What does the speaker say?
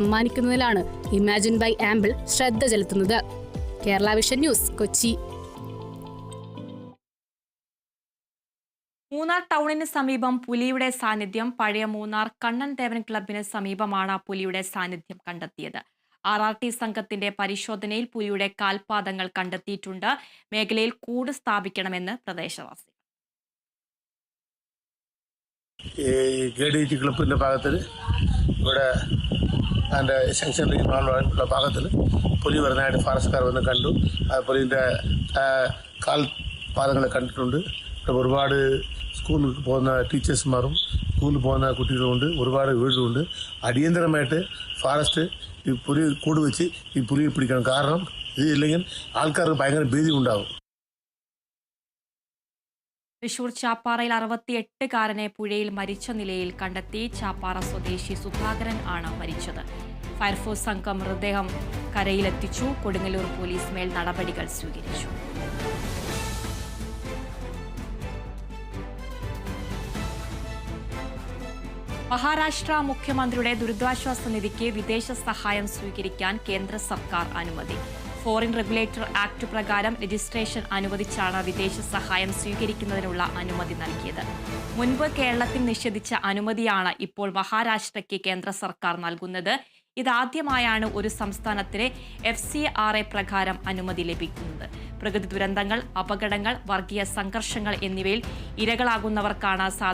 സമ്മാനിക്കുന്നതിലാണ് imagine by ആംബിൾ ശ്രദ്ധ ചെലുത്തുന്നത്. Kerala vision news, Kochi. മൂന്നാർ ടൗണിന് സമീപം പുലിയുടെ സാന്നിധ്യം. പഴയ മൂന്നാർ കണ്ണൻ ദേവൻ ക്ലബിന് സമീപമാണ് പുലിയുടെ സാന്നിധ്യം കണ്ടെത്തിയത്. RRT സംഘത്തിന്റെ പരിശോധനയിൽ പുലിയുടെ കാൽപാദങ്ങൾ കണ്ടെത്തിയിട്ടുണ്ട്. മേഖലയിൽ കൂട് സ്ഥാപിക്കണമെന്ന് പ്രദേശവാസികൾ. ക്ലബിന്റെ ഭാഗത്തിൽ ഇവിടെ അതിൻ്റെ സെക്ഷൻ ഉള്ള ഭാഗത്തിൽ പുലി വരുന്നതായിട്ട് ഫോറസ്റ്റുകാർ വന്ന് കണ്ടു. പുലിൻ്റെ കാൽപാദങ്ങൾ കണ്ടിട്ടുണ്ട്. ഒരുപാട് സ്കൂളിൽ പോകുന്ന ടീച്ചേഴ്സുമാരും സ്കൂളിൽ പോകുന്ന കുട്ടികളുമുണ്ട്. ഒരുപാട് വീടുകളുണ്ട്. അടിയന്തരമായിട്ട് ഫോറസ്റ്റ് ഈ പുലി കൂട് വെച്ച് ഈ പുലിയെ പിടിക്കണം. കാരണം ഇത് ഇല്ലെങ്കിൽ ആൾക്കാർക്ക് ഭയങ്കര ഭീതി ഉണ്ടാകും. തൃശൂർ ചാപ്പാറയിൽ 68-കാരനെ പുഴയിൽ മരിച്ച നിലയിൽ കണ്ടെത്തി. ചാപ്പാറ സ്വദേശി സുധാകരൻ ആണ് മരിച്ചത്. ഫയർഫോഴ്സ് സംഘം മൃതദേഹം കരയിലെത്തിച്ചു. കൊടുങ്ങല്ലൂർ പോലീസ് മേൽ നടപടികൾ സ്വീകരിച്ചു. മഹാരാഷ്ട്ര മുഖ്യമന്ത്രിയുടെ ദുരിതാശ്വാസ നിധിക്ക് വിദേശ സഹായം സ്വീകരിക്കാൻ കേന്ദ്ര സർക്കാർ അനുമതി. ഫോറിൻ റെഗുലേറ്റർ ആക്ട് പ്രകാരം രജിസ്ട്രേഷൻ അനുവദിച്ചാണ് വിദേശ സഹായം സ്വീകരിക്കുന്നതിനുള്ള അനുമതി നൽകിയത്. മുൻപ് കേരളത്തിൽ നിഷേധിച്ച അനുമതിയാണ് ഇപ്പോൾ മഹാരാഷ്ട്രയ്ക്ക് കേന്ദ്ര സർക്കാർ നൽകുന്നത്. ഇതാദ്യമായാണ് ഒരു സംസ്ഥാനത്തിന് FCRA പ്രകാരം അനുമതി ലഭിക്കുന്നത്. പ്രകൃതി ദുരന്തങ്ങൾ, അപകടങ്ങൾ, വർഗീയ സംഘർഷങ്ങൾ എന്നിവയിൽ ഇരകളാകുന്നവർക്കാണ് സാധാരണ